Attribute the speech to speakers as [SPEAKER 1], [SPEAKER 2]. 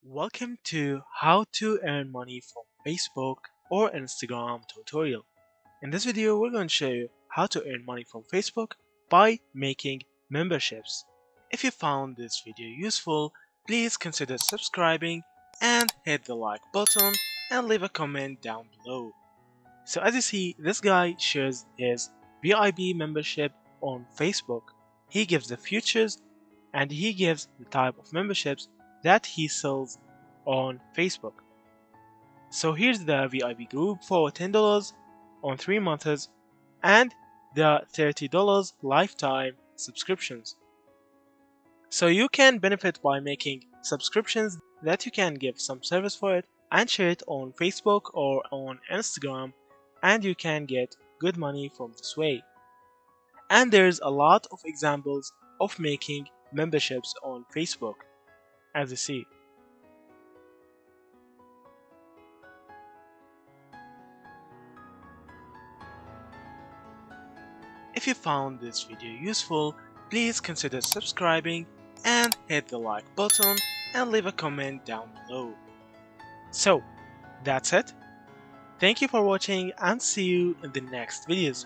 [SPEAKER 1] Welcome to How to Earn Money from Facebook or Instagram tutorial. In this video, we're going to show you how to earn money from Facebook by making memberships. If you found this video useful, please consider subscribing and hit the like button and leave a comment down below. So as you see, this guy shares his VIP membership on Facebook. He gives the features and he gives the type of memberships that he sells on Facebook. So here's the VIP group for $10 on 3 months and the $30 lifetime subscriptions. So you can benefit by making subscriptions that you can give some service for it and share it on Facebook or on Instagram, and you can get good money from this way. And there's a lot of examples of making memberships on Facebook, as you see. If you found this video useful, please consider subscribing and hit the like button and leave a comment down below. So, that's it. Thank you for watching and see you in the next videos.